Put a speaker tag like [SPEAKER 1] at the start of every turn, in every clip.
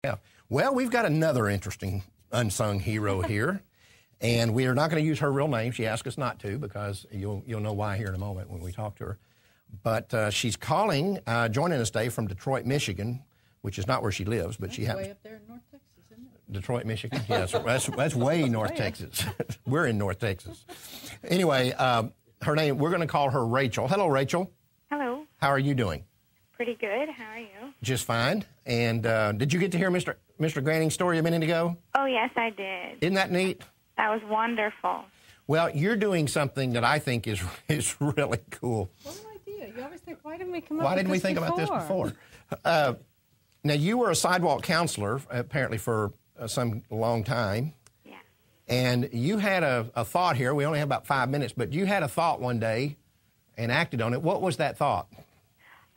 [SPEAKER 1] Yeah. Well, we've got another interesting unsung hero here, and we are not going to use her real name. She asked us not to because you'll know why here in a moment when we talk to her. But she's calling, joining us today from Detroit, Michigan, which is not where she lives, but she happens.
[SPEAKER 2] Way up there in North Texas, isn't it?
[SPEAKER 1] Detroit, Michigan. Yes, that's way North Texas. We're in North Texas. Anyway, her name. We're going to call her Rachel. Hello, Rachel.
[SPEAKER 3] Hello.
[SPEAKER 1] How are you doing?
[SPEAKER 3] Pretty good. How are you?
[SPEAKER 1] Just fine. And did you get to hear Mr. Granning's story a minute ago?
[SPEAKER 3] Oh, yes, I did.
[SPEAKER 1] Isn't that neat?
[SPEAKER 3] That was wonderful.
[SPEAKER 1] Well, you're doing something that I think is really cool.
[SPEAKER 2] What an idea. You always think, why didn't we come up
[SPEAKER 1] Why
[SPEAKER 2] with
[SPEAKER 1] didn't we
[SPEAKER 2] this
[SPEAKER 1] think about this before? Now, you were a sidewalk counselor, apparently, for some long time.
[SPEAKER 3] Yeah.
[SPEAKER 1] And you had a thought here. We only have about 5 minutes, but you had a thought one day and acted on it. What was that thought?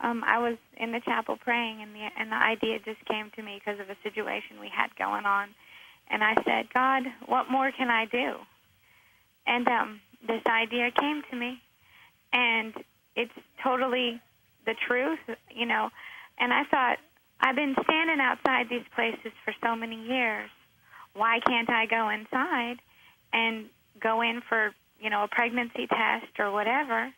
[SPEAKER 3] I was in the chapel praying, and the idea just came to me because of a situation we had going on. And I said, God, what more can I do? And this idea came to me, and it's totally the truth, you know. And I thought, I've been standing outside these places for so many years. Why can't I go inside and go in for, you know, a pregnancy test or whatever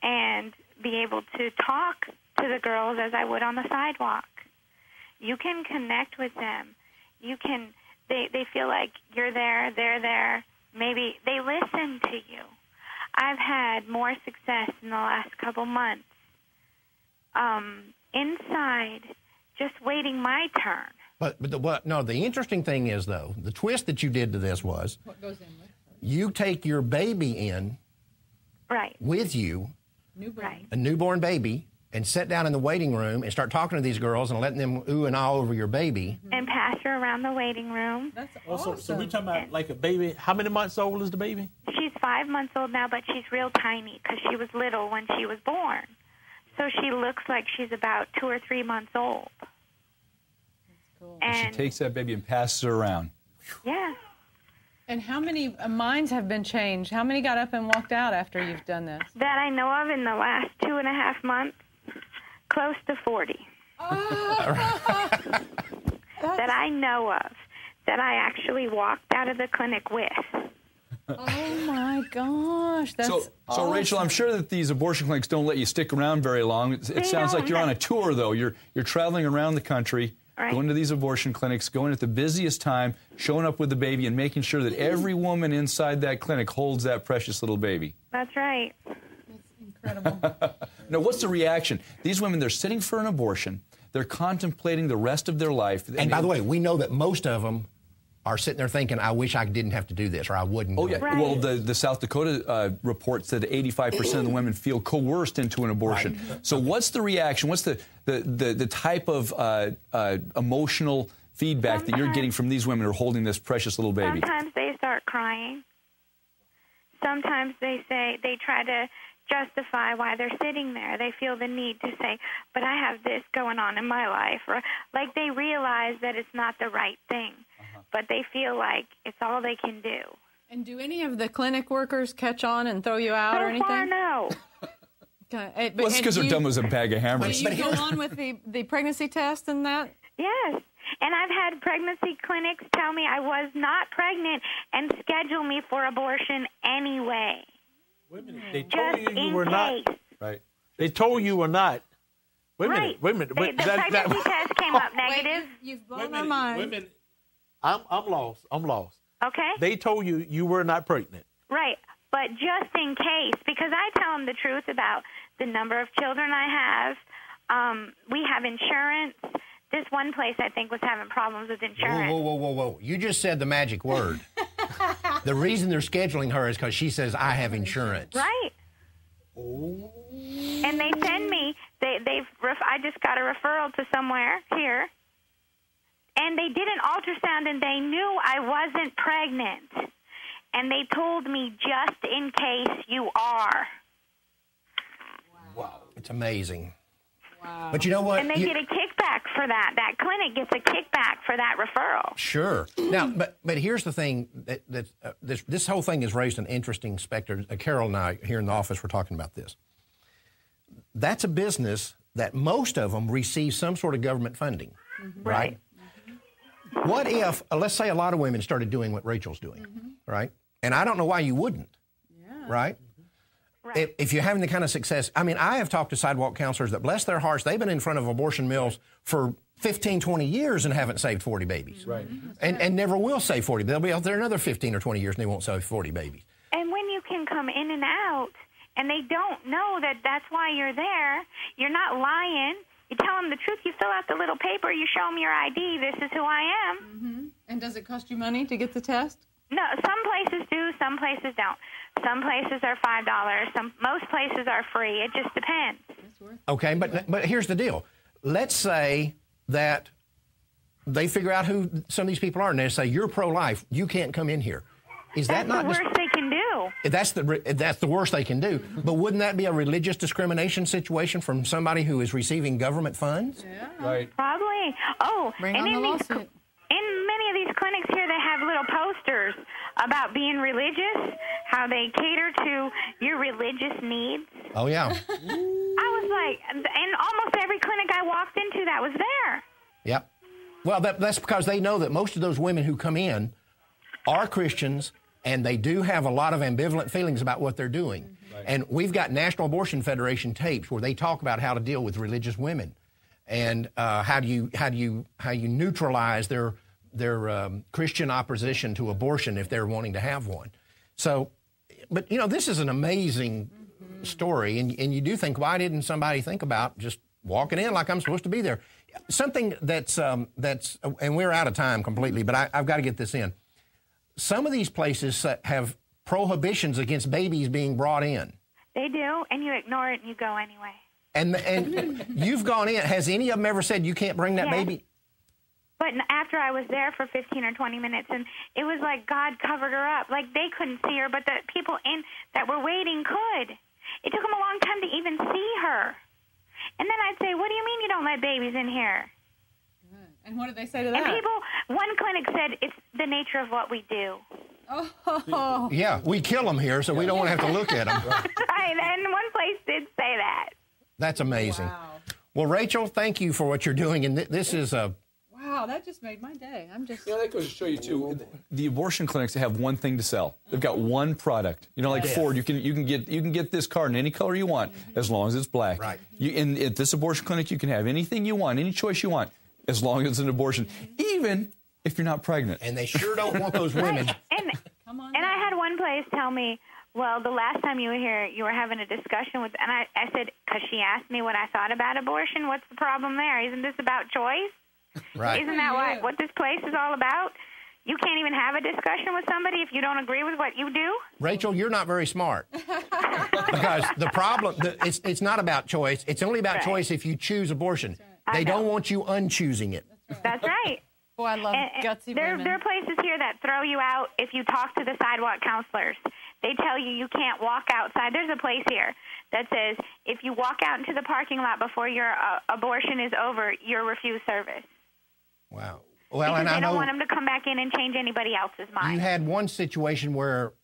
[SPEAKER 3] and be able to talk to the girls as I would on the sidewalk? You can connect with them. You can, they feel like you're there, they're there. Maybe they listen to you. I've had more success in the last couple months inside, just waiting my turn.
[SPEAKER 1] But the interesting thing is, though, the twist that you did to this was
[SPEAKER 2] What goes in with her?
[SPEAKER 1] you take your baby in
[SPEAKER 3] Right.
[SPEAKER 1] with you,
[SPEAKER 2] Newborn.
[SPEAKER 3] Right.
[SPEAKER 1] a newborn baby, and sit down in the waiting room and start talking to these girls and letting them ooh and ah over your baby.
[SPEAKER 3] And pass her around the waiting room.
[SPEAKER 2] That's
[SPEAKER 4] Also,
[SPEAKER 2] awesome.
[SPEAKER 4] so we're talking about like a baby. How many months old is the baby?
[SPEAKER 3] She's 5 months old now, but she's real tiny because she was little when she was born. So she looks like she's about 2 or 3 months old.
[SPEAKER 2] Cool.
[SPEAKER 5] She
[SPEAKER 3] And
[SPEAKER 5] takes that baby and passes her around.
[SPEAKER 3] yeah,
[SPEAKER 2] And how many minds have been changed? How many got up and walked out after you've done this?
[SPEAKER 3] that I know of in the last 2.5 months, close to 40. That I know of, that I actually walked out of the clinic with.
[SPEAKER 2] Oh my gosh, that's
[SPEAKER 5] So
[SPEAKER 2] awesome.
[SPEAKER 5] Rachel, I'm sure that these abortion clinics don't let you stick around very long. It sounds like you're on a tour, though. You're traveling around the country,
[SPEAKER 3] Right.
[SPEAKER 5] going to these abortion clinics, going at the busiest time, showing up with the baby, and making sure that every woman inside that clinic holds that precious little baby.
[SPEAKER 3] That's right.
[SPEAKER 2] Incredible.
[SPEAKER 5] Now, what's the reaction? These women, they're sitting for an abortion. They're contemplating the rest of their life.
[SPEAKER 1] And by the way, we know that most of them are sitting there thinking, I wish I didn't have to do this, or I wouldn't
[SPEAKER 5] Oh,
[SPEAKER 1] do
[SPEAKER 5] yeah.
[SPEAKER 1] it.
[SPEAKER 3] Right.
[SPEAKER 5] Well, the South Dakota report said that 85% of the women feel coerced into an abortion.
[SPEAKER 1] Right.
[SPEAKER 5] So what's the reaction? What's the type of emotional feedback that you're getting from these women who are holding this precious little baby?
[SPEAKER 3] Sometimes they start crying. Sometimes they try to justify why they're sitting there. They feel the need to say, but I have this going on in my life. Or like they realize that it's not the right thing, but they feel like it's all they can do.
[SPEAKER 2] And do any of the clinic workers catch on and throw you out or
[SPEAKER 3] So
[SPEAKER 2] anything?
[SPEAKER 3] far, no.
[SPEAKER 2] Okay.
[SPEAKER 5] Well, it's because they're dumb as a bag of hammers.
[SPEAKER 2] Do you go on with the pregnancy test and that?
[SPEAKER 3] Yes. And I've had pregnancy clinics tell me I was not pregnant and schedule me for abortion anyway.
[SPEAKER 4] Wait a minute. They
[SPEAKER 3] Just
[SPEAKER 4] told you
[SPEAKER 3] in
[SPEAKER 4] you were
[SPEAKER 3] case.
[SPEAKER 4] not.
[SPEAKER 5] Right.
[SPEAKER 4] They told you were not. Wait a minute.
[SPEAKER 3] Right.
[SPEAKER 4] Wait a minute. Wait,
[SPEAKER 3] The pregnancy test came up negative.
[SPEAKER 2] You've
[SPEAKER 4] wait a
[SPEAKER 2] blown our
[SPEAKER 4] minute.
[SPEAKER 2] mind.
[SPEAKER 4] Wait a minute. I'm lost. I'm lost.
[SPEAKER 3] Okay?
[SPEAKER 4] They told you you were not pregnant.
[SPEAKER 3] Right. But just in case, because I tell them the truth about the number of children I have. We have insurance. This one place, I think, was having problems with insurance.
[SPEAKER 1] Whoa. You just said the magic word. The reason they're scheduling her is because she says, I have insurance.
[SPEAKER 3] Right. And they send me, I just got a referral to somewhere here, and they did an ultrasound, and they knew I wasn't pregnant. And they told me, just in case you are.
[SPEAKER 1] Wow. It's amazing. Wow. But you know what?
[SPEAKER 3] And they get a kickback for that. That clinic gets a kickback for that referral.
[SPEAKER 1] Sure. Now, but here's the thing. This whole thing has raised an interesting specter. Carol and I here in the office were talking about this. That's a business that most of them receive some sort of government funding, right? What if, let's say a lot of women started doing what Rachel's doing, right? And I don't know why you wouldn't, right?
[SPEAKER 3] Right.
[SPEAKER 1] If you're having the kind of success, I mean, I have talked to sidewalk counselors that, bless their hearts, they've been in front of abortion mills for 15, 20 years and haven't saved 40 babies.
[SPEAKER 4] Right.
[SPEAKER 1] And never will save 40. They'll be out there another 15 or 20 years and they won't save 40 babies.
[SPEAKER 3] And when you can come in and out, and they don't know that that's why you're there, you're not lying. You tell them the truth. You fill out the little paper. You show them your ID. This is who I am.
[SPEAKER 2] And does it cost you money to get the test?
[SPEAKER 3] No, some places do. Some places don't. Some places are $5. Most places are free. It just depends.
[SPEAKER 1] Okay, but here's the deal. Let's say that they figure out who some of these people are and they say, you're pro-life. You can't come in here. Is that
[SPEAKER 3] That's
[SPEAKER 1] not
[SPEAKER 3] the worst they can do.
[SPEAKER 1] That's the worst they can do. But wouldn't that be a religious discrimination situation from somebody who is receiving government funds?
[SPEAKER 5] Right.
[SPEAKER 3] Probably. Oh,
[SPEAKER 2] Bring
[SPEAKER 3] and
[SPEAKER 2] on the
[SPEAKER 3] in
[SPEAKER 2] lawsuit.
[SPEAKER 3] in many of these clinics here, they have little posters about being religious, how they cater to your religious needs.
[SPEAKER 1] Oh, yeah.
[SPEAKER 3] I was like, and almost every clinic I walked into, that was there.
[SPEAKER 1] Yep. Well, that's because they know that most of those women who come in are Christians, and they do have a lot of ambivalent feelings about what they're doing. Right. And we've got National Abortion Federation tapes where they talk about how to deal with religious women, and how you neutralize their Christian opposition to abortion if they're wanting to have one. So, but this is an amazing story, and you do think, why didn't somebody think about just walking in like I'm supposed to be there? Something that's and we're out of time completely, but I've got to get this in. Some of these places have prohibitions against babies being brought in.
[SPEAKER 3] They do, and you ignore it and you go anyway.
[SPEAKER 1] And you've gone in. Has any of them ever said you can't bring that baby?
[SPEAKER 3] But after I was there for 15 or 20 minutes, and it was like God covered her up. Like they couldn't see her, but the people in that were waiting could. It took them a long time to even see her. And then I'd say, what do you mean you don't let babies in here?
[SPEAKER 2] And what did they say to that?
[SPEAKER 3] And one clinic said, it's the nature of what we do.
[SPEAKER 2] Oh.
[SPEAKER 1] Yeah, we kill them here, so we don't want to have to look at them.
[SPEAKER 3] Right, and one place did say that.
[SPEAKER 1] That's amazing.
[SPEAKER 2] Wow.
[SPEAKER 1] Well, Rachel, thank you for what you're doing, and this is a...
[SPEAKER 2] Wow, that just made my day. I'm just...
[SPEAKER 5] that goes to show you, too, the abortion clinics have one thing to sell. They've got one product. Like Ford, you can get this car in any color you want, as long as it's black.
[SPEAKER 1] Right.
[SPEAKER 5] At this abortion clinic, you can have anything you want, any choice you want, as long as it's an abortion, even if you're not pregnant.
[SPEAKER 1] And they sure don't want those women.
[SPEAKER 3] And
[SPEAKER 2] Come on.
[SPEAKER 3] And I had one place tell me, well, the last time you were here, you were having a discussion with, and I said, because she asked me what I thought about abortion, what's the problem there? Isn't this about choice?
[SPEAKER 1] Right.
[SPEAKER 3] Isn't that what this place is all about? You can't even have a discussion with somebody if you don't agree with what you do?
[SPEAKER 1] Rachel, you're not very smart. Because the problem, it's not about choice. It's only about choice if you choose abortion. They don't want you unchoosing it.
[SPEAKER 3] That's right.
[SPEAKER 2] Boy, I love gutsy
[SPEAKER 3] there
[SPEAKER 2] women.
[SPEAKER 3] are places here that throw you out if you talk to the sidewalk counselors. They tell you can't walk outside. There's a place here that says if you walk out into the parking lot before your abortion is over, you're refused service.
[SPEAKER 1] Wow. Well,
[SPEAKER 3] because
[SPEAKER 1] and
[SPEAKER 3] they
[SPEAKER 1] I
[SPEAKER 3] don't
[SPEAKER 1] know
[SPEAKER 3] want them to come back in and change anybody else's mind.
[SPEAKER 1] you had one situation where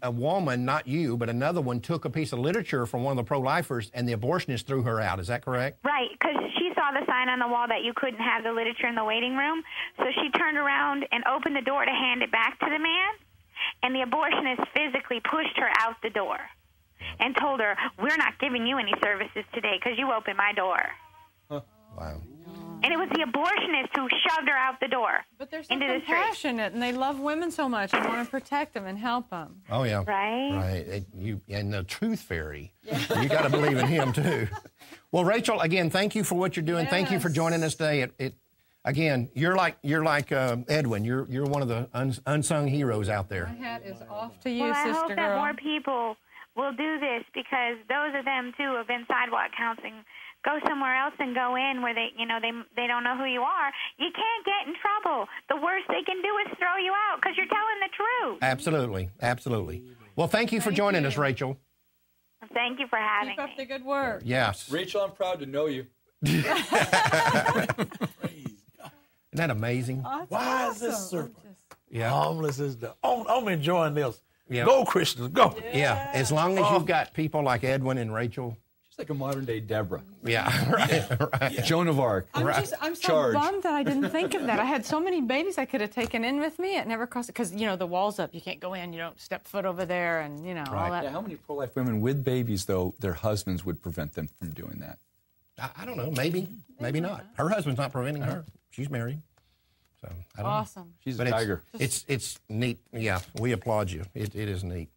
[SPEAKER 1] a woman, not you, but another one, took a piece of literature from one of the pro-lifers, and the abortionist threw her out. Is that correct?
[SPEAKER 3] Right, because she saw the sign on the wall that you couldn't have the literature in the waiting room. So she turned around and opened the door to hand it back to the man, and the abortionist physically pushed her out the door and told her, we're not giving you any services today because you opened my door.
[SPEAKER 1] Wow.
[SPEAKER 3] And it was the abortionist who shoved her out the door.
[SPEAKER 2] But they're so
[SPEAKER 3] into the street.
[SPEAKER 2] compassionate, and they love women so much and want to protect them and help them.
[SPEAKER 1] Oh, yeah.
[SPEAKER 3] Right.
[SPEAKER 1] Right. And the truth fairy. You got to believe in him, too. Well, Rachel, again, thank you for what you're doing. Thank you for joining us today. Again, you're like Edwin. You're one of the unsung heroes out there.
[SPEAKER 2] My hat is off to you,
[SPEAKER 3] Well, I
[SPEAKER 2] sister
[SPEAKER 3] hope
[SPEAKER 2] girl.
[SPEAKER 3] that more people will do this because those of them, too, have been sidewalk counseling. Go somewhere else and go in where they don't know who you are. You can't get in trouble. The worst they can do is throw you out because you're telling the truth.
[SPEAKER 1] Absolutely. Absolutely. Well, thank you for joining us, Rachel.
[SPEAKER 3] Thank you for having
[SPEAKER 2] Keep up
[SPEAKER 3] me.
[SPEAKER 2] the good work.
[SPEAKER 1] Yes.
[SPEAKER 5] Rachel, I'm proud to know you.
[SPEAKER 1] Isn't that amazing?
[SPEAKER 2] Oh, that's
[SPEAKER 4] Why is this
[SPEAKER 2] awesome.
[SPEAKER 4] serpent
[SPEAKER 1] Yeah.
[SPEAKER 4] homeless as the... I'm enjoying this.
[SPEAKER 1] Yeah.
[SPEAKER 4] Go, Christians, go.
[SPEAKER 1] Yeah. As long as you've got people like Edwin and Rachel
[SPEAKER 5] like a modern day Deborah.
[SPEAKER 1] Yeah, right.
[SPEAKER 5] Joan of Arc.
[SPEAKER 2] I'm so
[SPEAKER 5] Charge.
[SPEAKER 2] bummed that I didn't think of that. I had so many babies I could have taken in with me. It never crossed, because, the wall's up. You can't go in. You don't step foot over there, and, all that.
[SPEAKER 5] Yeah, how many pro-life women with babies, though, their husbands would prevent them from doing that?
[SPEAKER 1] I don't know. Maybe not. Her husband's not preventing her. She's married. So I don't know.
[SPEAKER 2] Awesome.
[SPEAKER 5] She's
[SPEAKER 1] But
[SPEAKER 5] a tiger.
[SPEAKER 1] It's neat. Yeah, we applaud you. It is neat.